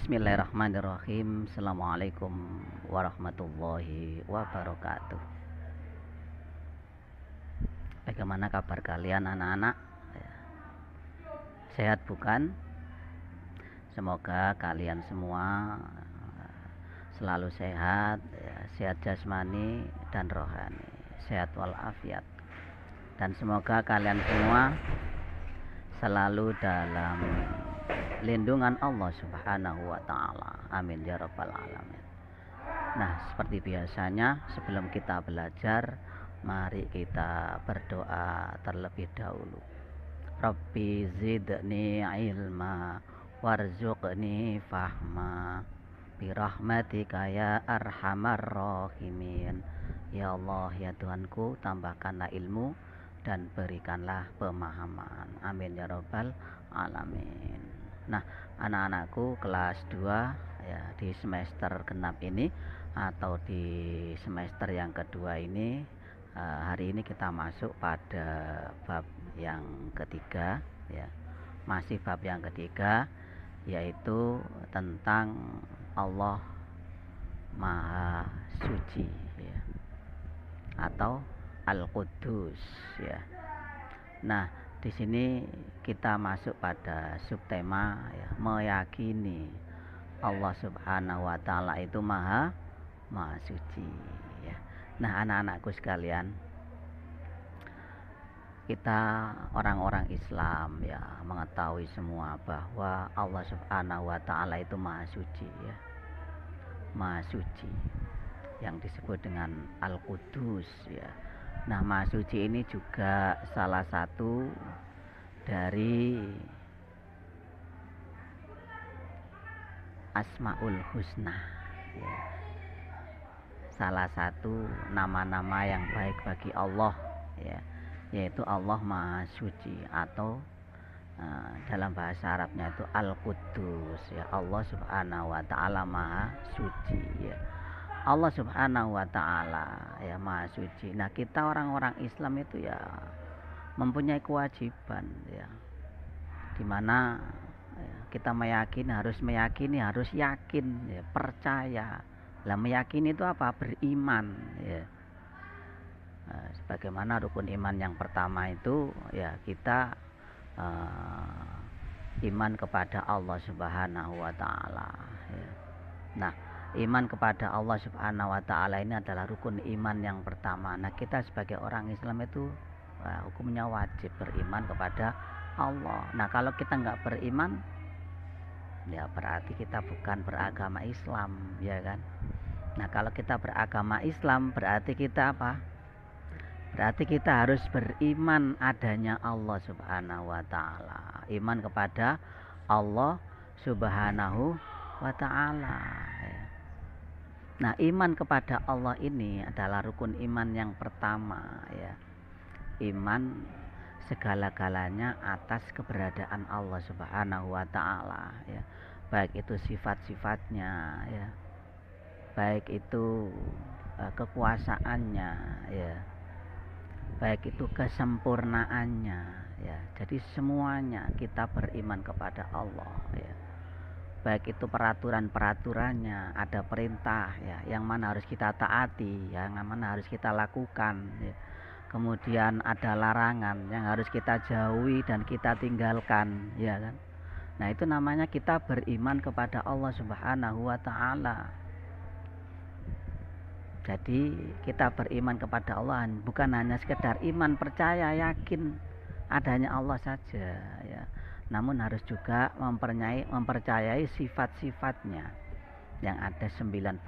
Bismillahirrahmanirrahim. Assalamualaikum warahmatullahi wabarakatuh. Bagaimana kabar kalian anak-anak? Sehat bukan? Semoga kalian semua selalu sehat, sehat jasmani dan rohani, sehat walafiat. Dan semoga kalian semua selalu dalam lindungan Allah Subhanahu wa Ta'ala. Amin ya Rabbal Alamin. Nah, seperti biasanya, sebelum kita belajar, mari kita berdoa terlebih dahulu. Rabbi zidni ilma warzuqni fahma birahmatika ya arhamar rahimin. Ya Allah, ya Tuhanku, tambahkanlah ilmu dan berikanlah pemahaman. Amin ya Rabbal Alamin. Nah, anak-anakku kelas 2 ya, di semester genap ini atau di semester yang kedua ini, hari ini kita masuk pada bab yang ketiga ya. Masih bab yang ketiga, yaitu tentang Allah Maha Suci ya, atau Al-Quddus ya. Nah, di sini kita masuk pada subtema ya, meyakini Allah Subhanahu wa Ta'ala itu maha suci ya. Nah, anak-anakku sekalian, kita orang-orang Islam ya mengetahui semua bahwa Allah Subhanahu wa Ta'ala itu maha suci ya. Maha suci yang disebut dengan Al-Quddus ya. Nah, Maha Suci ini juga salah satu dari Asmaul Husna ya. Salah satu nama-nama yang baik bagi Allah ya, yaitu Allah Maha Suci, atau dalam bahasa Arabnya itu Al-Quddus ya. Allah Subhanahu wa Ta'ala Maha Suci ya. Allah Subhanahu wa Ta'ala ya Maha Suci. Nah, kita orang-orang Islam itu ya mempunyai kewajiban ya, dimana ya, kita harus meyakini, harus yakin ya, percaya. Lah, meyakini itu apa? Beriman ya. Nah, sebagaimana rukun iman yang pertama itu ya, kita iman kepada Allah Subhanahu wa Ta'ala ya. Nah, iman kepada Allah Subhanahu wa Ta'ala ini adalah rukun iman yang pertama. Nah, kita sebagai orang Islam itu hukumnya wajib beriman kepada Allah. Nah, kalau kita nggak beriman ya berarti kita bukan beragama Islam ya kan. Nah, kalau kita beragama Islam berarti kita apa? Berarti kita harus beriman adanya Allah Subhanahu wa Ta'ala, iman kepada Allah Subhanahu wa Ta'ala ya. Nah, iman kepada Allah ini adalah rukun iman yang pertama ya. Iman segala-galanya atas keberadaan Allah Subhanahu wa Ta'ala ya. Baik itu sifat-sifatnya ya, baik itu kekuasaannya ya, baik itu kesempurnaannya ya. Jadi semuanya kita beriman kepada Allah ya. Baik itu peraturan-peraturannya, ada perintah ya, yang mana harus kita taati, yang mana harus kita lakukan ya. Kemudian ada larangan yang harus kita jauhi dan kita tinggalkan ya kan. Nah, itu namanya kita beriman kepada Allah Subhanahu wa Ta'ala. Jadi kita beriman kepada Allah bukan hanya sekedar iman, percaya, yakin adanya Allah saja ya, namun harus juga mempercayai sifat-sifatnya yang ada 99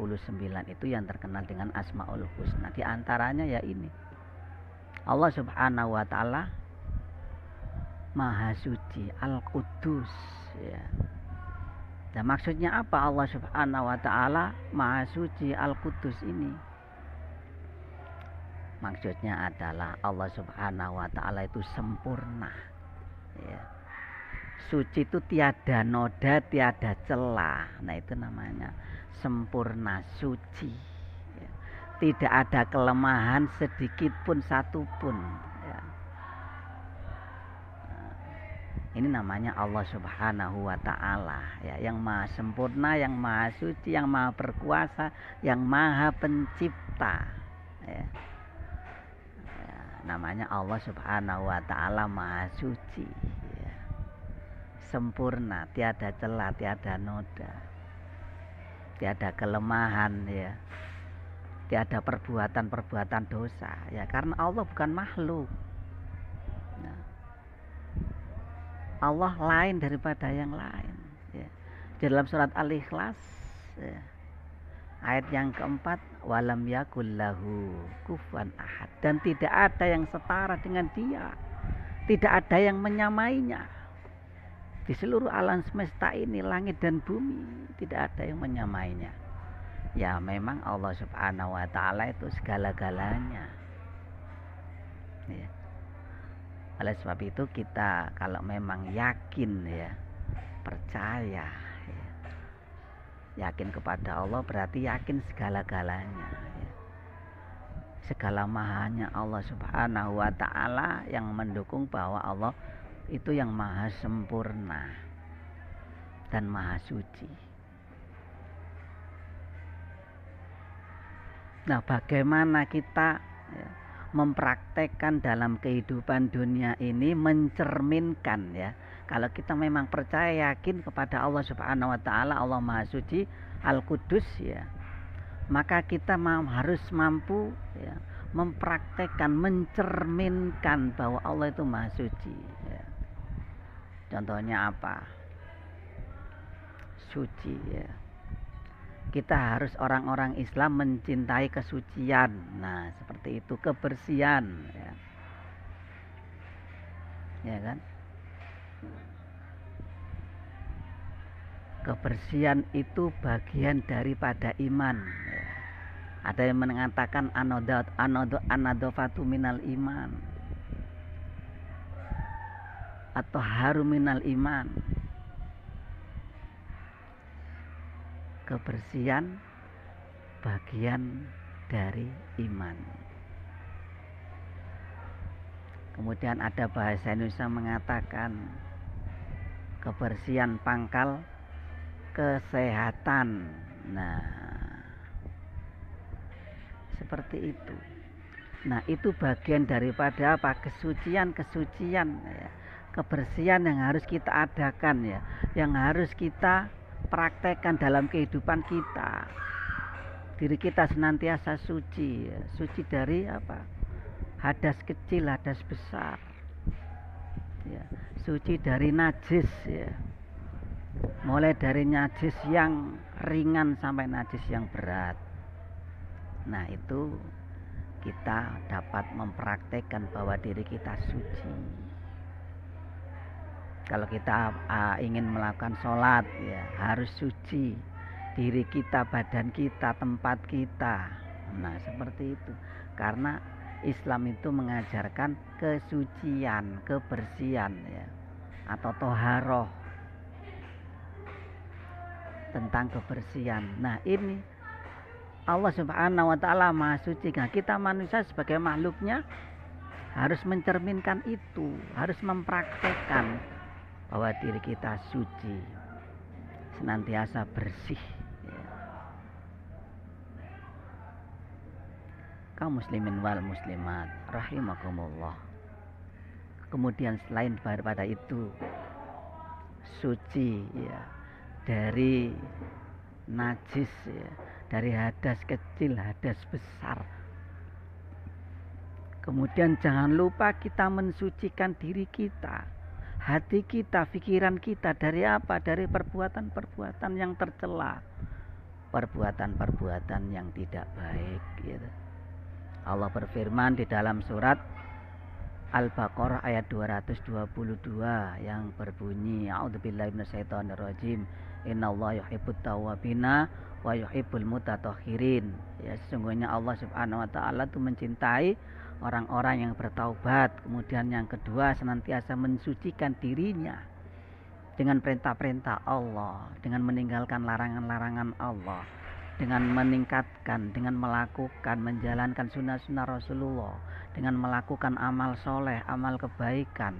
itu yang terkenal dengan Asmaul Husna. Di antaranya ya ini, Allah Subhanahu wa Ta'ala Maha Suci, Al-Quddus ya. Nah, maksudnya apa Allah Subhanahu wa Ta'ala Maha Suci, Al-Quddus ini? Maksudnya adalah Allah Subhanahu wa Ta'ala itu sempurna ya. Suci itu tiada noda, tiada celah. Nah, itu namanya sempurna, suci ya. Tidak ada kelemahan sedikit pun, satu pun ya. Ini namanya Allah Subhanahu wa Ta'ala, ya, yang maha sempurna, yang maha suci, yang maha berkuasa, yang maha pencipta, ya. Ya, namanya Allah Subhanahu wa Ta'ala maha suci, ya. Sempurna, tiada celah, tiada noda, tiada kelemahan, ya, tiada perbuatan-perbuatan dosa, ya, karena Allah bukan makhluk. Nah, Allah lain daripada yang lain, ya. Di dalam surat Al-Ikhlas, ya, ayat yang keempat, walam yakul lahu kufuwan ahad, dan tidak ada yang setara dengan dia, tidak ada yang menyamainya. Di seluruh alam semesta ini, langit dan bumi, tidak ada yang menyamainya. Ya, memang Allah Subhanahu wa Ta'ala itu segala-galanya, ya. Oleh sebab itu kita kalau memang yakin, ya, percaya, ya, yakin kepada Allah berarti yakin segala-galanya, ya. Segala mahanya Allah Subhanahu wa Ta'ala yang mendukung bahwa Allah itu yang maha sempurna dan maha suci. Nah, bagaimana kita, ya, mempraktekkan dalam kehidupan dunia ini, mencerminkan, ya, kalau kita memang percaya yakin kepada Allah Subhanahu wa Ta'ala, Allah maha suci, Al-Qudus, ya, maka kita harus mampu, ya, mempraktekkan, mencerminkan bahwa Allah itu maha suci, ya. Contohnya apa? Suci, ya. Kita harus orang-orang Islam mencintai kesucian. Nah, seperti itu, kebersihan, ya. Ya kan? Kebersihan itu bagian daripada iman, ya. Ada yang mengatakan anadofatu minal iman, atau harum minal iman. Kebersihan bagian dari iman. Kemudian ada bahasa Indonesia mengatakan kebersihan pangkal kesehatan. Nah, seperti itu. Nah, itu bagian daripada apa? Kesucian, ya. Kebersihan yang harus kita adakan, ya, yang harus kita praktekkan dalam kehidupan kita. Diri kita senantiasa suci, ya. Suci dari apa? Hadas kecil, hadas besar, ya. Suci dari najis, ya. Mulai dari najis yang ringan sampai najis yang berat. Nah, itu kita dapat mempraktekkan bahwa diri kita suci. Kalau kita ingin melakukan sholat, ya, harus suci diri kita, badan kita, tempat kita. Nah, seperti itu. Karena Islam itu mengajarkan kesucian, kebersihan, ya, atau toharoh, tentang kebersihan. Nah, ini Allah Subhanahu wa Ta'ala maha suci. Nah, kita manusia sebagai makhluknya harus mencerminkan itu, harus mempraktekkan bahwa diri kita suci, senantiasa bersih, ya. Kaum muslimin wal muslimat rahimakumullah. Kemudian selain daripada itu, suci, ya, dari najis, ya, dari hadas kecil, hadas besar. Kemudian jangan lupa kita mensucikan diri kita, hati kita, pikiran kita dari apa? Dari perbuatan-perbuatan yang tercela, perbuatan-perbuatan yang tidak baik, gitu. Allah berfirman di dalam surat Al-Baqarah ayat 222 yang berbunyi, a'udzubillahi minasyaitonirrajim, innallaha yuhibbut tawwabina wa yuhibbul mutatahhirin. Ya, sesungguhnya Allah Subhanahu wa Ta'ala itu mencintai orang-orang yang bertaubat. Kemudian yang kedua, senantiasa mensucikan dirinya dengan perintah-perintah Allah, dengan meninggalkan larangan-larangan Allah, dengan meningkatkan, dengan melakukan, menjalankan sunnah-sunnah Rasulullah, dengan melakukan amal soleh, amal kebaikan,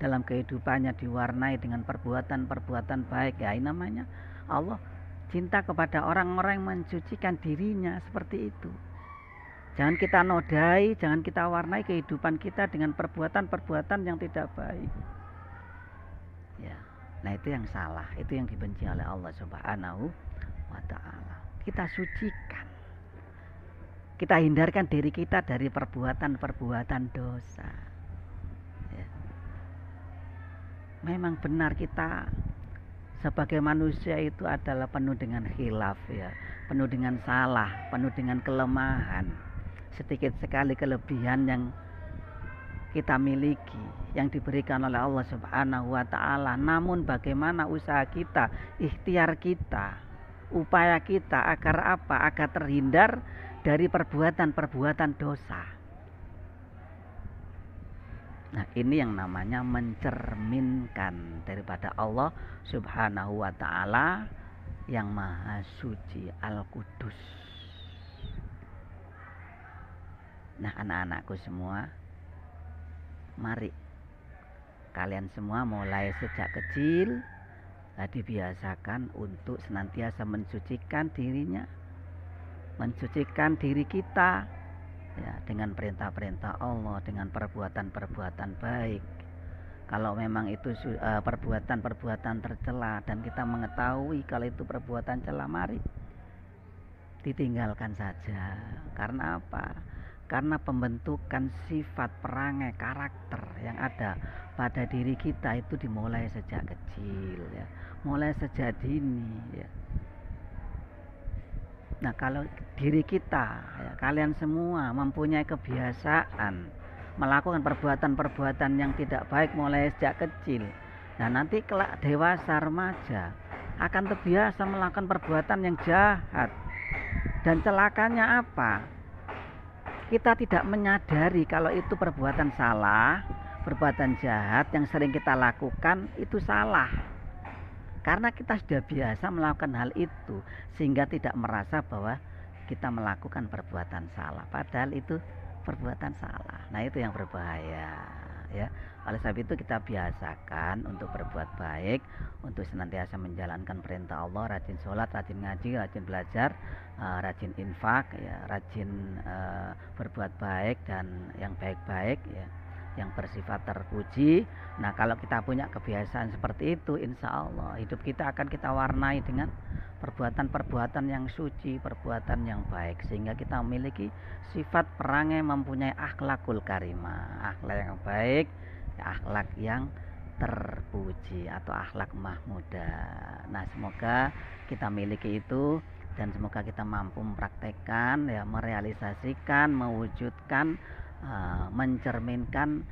dalam kehidupannya diwarnai dengan perbuatan-perbuatan baik, ya ini namanya Allah cinta kepada orang-orang yang mensucikan dirinya seperti itu. Jangan kita nodai, jangan kita warnai kehidupan kita dengan perbuatan-perbuatan yang tidak baik. Ya. Nah, itu yang salah, itu yang dibenci oleh Allah Subhanahu wa taala. Kita sucikan. Kita hindarkan diri kita dari perbuatan-perbuatan dosa. Ya. Memang benar kita sebagai manusia itu adalah penuh dengan khilaf, ya, penuh dengan salah, penuh dengan kelemahan. Sedikit sekali kelebihan yang kita miliki, yang diberikan oleh Allah Subhanahu wa taala. Namun bagaimana usaha kita, ikhtiar kita, upaya kita agar apa? Agar terhindar dari perbuatan-perbuatan dosa. Nah, ini yang namanya mencerminkan daripada Allah Subhanahu wa taala yang Maha Suci Al-Qudus. Nah, anak-anakku semua, mari kalian semua mulai sejak kecil dibiasakan untuk senantiasa mensucikan dirinya, mensucikan diri kita, ya, dengan perintah-perintah Allah, dengan perbuatan-perbuatan baik. Kalau memang itu perbuatan-perbuatan tercela dan kita mengetahui kalau itu perbuatan cela, mari ditinggalkan saja. Karena apa? Karena pembentukan sifat, perangai, karakter yang ada pada diri kita itu dimulai sejak kecil, ya, mulai sejak dini, ya. Nah, kalau diri kita, ya, kalian semua mempunyai kebiasaan melakukan perbuatan-perbuatan yang tidak baik mulai sejak kecil, nah nanti kelak dewasa remaja akan terbiasa melakukan perbuatan yang jahat. Dan celakanya apa? Kita tidak menyadari kalau itu perbuatan salah, perbuatan jahat yang sering kita lakukan itu salah. Karena kita sudah biasa melakukan hal itu, sehingga tidak merasa bahwa kita melakukan perbuatan salah, padahal itu perbuatan salah. Nah, itu yang berbahaya, ya. Oleh sebab itu kita biasakan untuk berbuat baik, untuk senantiasa menjalankan perintah Allah, rajin sholat, rajin ngaji, rajin belajar, rajin infak, ya, rajin berbuat baik dan yang baik-baik, ya, yang bersifat terpuji. Nah, kalau kita punya kebiasaan seperti itu, insya Allah hidup kita akan kita warnai dengan perbuatan-perbuatan yang suci, perbuatan yang baik, sehingga kita memiliki sifat perangai, mempunyai akhlakul karimah, akhlak yang baik, akhlak yang terpuji atau akhlak mahmudah. Nah, semoga kita miliki itu dan semoga kita mampu mempraktekkan, ya, merealisasikan, mewujudkan, mencerminkan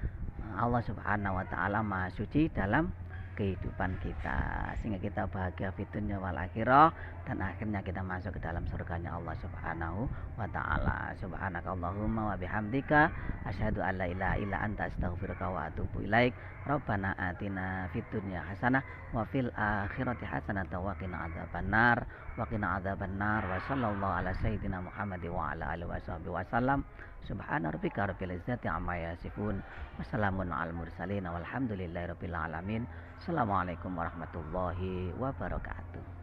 Allah Subhanahu wa taala Maha Suci dalam kehidupan kita, sehingga kita bahagia fid dunya wal akhirah dan akhirnya kita masuk ke dalam surganya Allah Subhanahu wa taala. Subhanakallahumma wa bihamdika asyhadu an la ilaha illa anta astaghfiruka wa atubu ilaik. Rabbana atina fid dunya hasanah wa fil akhirati hasanah wa qina adzabannar wa sallallahu ala sayyidina Muhammad wa ala alihi wasallam. Subhana rabbika rabbil izzati amma yasifun. Wassalamun alal mursalin walhamdulillahi rabbil alamin. Assalamualaikum warahmatullahi wabarakatuh.